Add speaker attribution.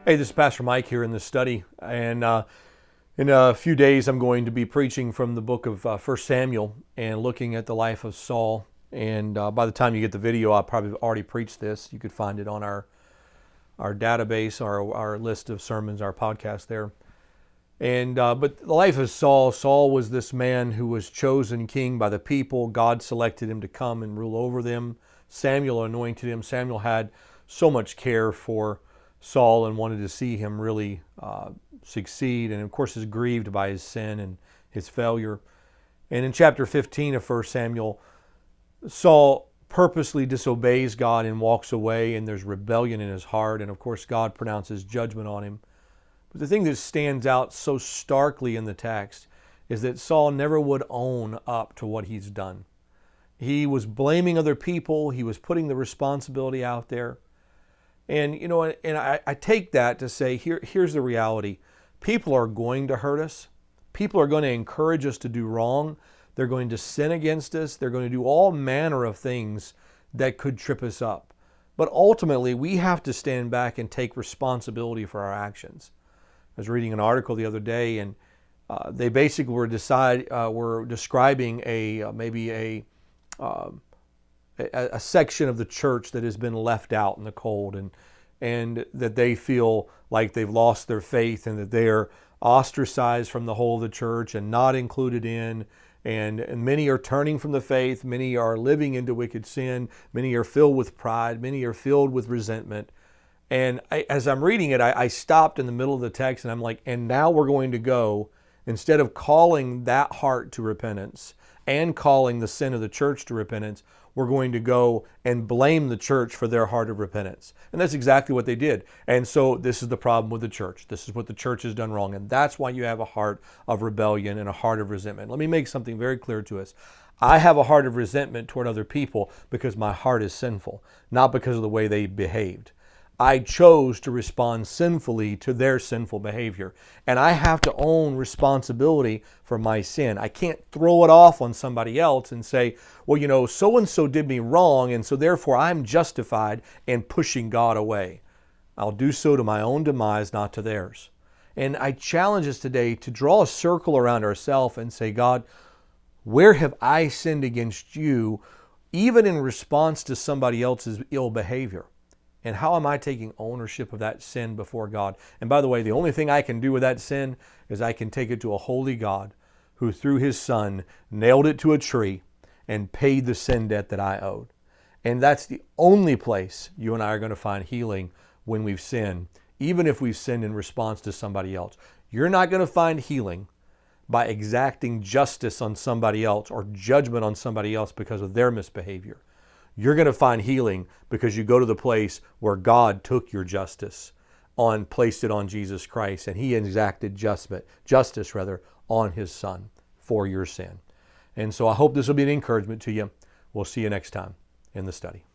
Speaker 1: Hey, this is Pastor Mike here in the study, and in a few days I'm going to be preaching from the book of 1 Samuel and looking at the life of Saul. And by the time you get the video, I'll probably already preached this. You could find it on our database, our list of sermons, our podcast there. And but the life of Saul. Saul was this man who was chosen king by the people. God selected him to come and rule over them. Samuel anointed him. Samuel had so much care for Saul and wanted to see him really succeed, and of course is grieved by his sin and his failure. And in chapter 15 of 1 Samuel, Saul purposely disobeys God and walks away, and there's rebellion in his heart, and of course God pronounces judgment on him. But the thing that stands out so starkly in the text is that Saul never would own up to what he's done. He was blaming other people. He was putting the responsibility out there. And, you know, and I take that to say, here's the reality. People are going to hurt us. People are going to encourage us to do wrong. They're going to sin against us. They're going to do all manner of things that could trip us up. But ultimately, we have to stand back and take responsibility for our actions. I was reading an article the other day, and they basically were describing a section of the church that has been left out in the cold, and that they feel like they've lost their faith and that they're ostracized from the whole of the church and not included in. And many are turning from the faith. Many are living into wicked sin. Many are filled with pride. Many are filled with resentment. And as I'm reading it, I stopped in the middle of the text and I'm like, and now we're going to go, instead of calling that heart to repentance and calling the sin of the church to repentance, we're going to go and blame the church for their heart of repentance. And that's exactly what they did. And so this is the problem with the church. This is what the church has done wrong. And that's why you have a heart of rebellion and a heart of resentment. Let me make something very clear to us. I have a heart of resentment toward other people because my heart is sinful, not because of the way they behaved. I chose to respond sinfully to their sinful behavior. And I have to own responsibility for my sin. I can't throw it off on somebody else and say, well, you know, so-and-so did me wrong, and so therefore I'm justified in pushing God away. I'll do so to my own demise, not to theirs. And I challenge us today to draw a circle around ourselves and say, God, where have I sinned against you, even in response to somebody else's ill behavior? And how am I taking ownership of that sin before God? And by the way, the only thing I can do with that sin is I can take it to a holy God who through his Son nailed it to a tree and paid the sin debt that I owed. And that's the only place you and I are going to find healing when we've sinned, even if we've sinned in response to somebody else. You're not going to find healing by exacting justice on somebody else or judgment on somebody else because of their misbehavior. You're going to find healing because you go to the place where God took your justice placed it on Jesus Christ, and he exacted justice on his Son for your sin. And so I hope this will be an encouragement to you. We'll see you next time in the study.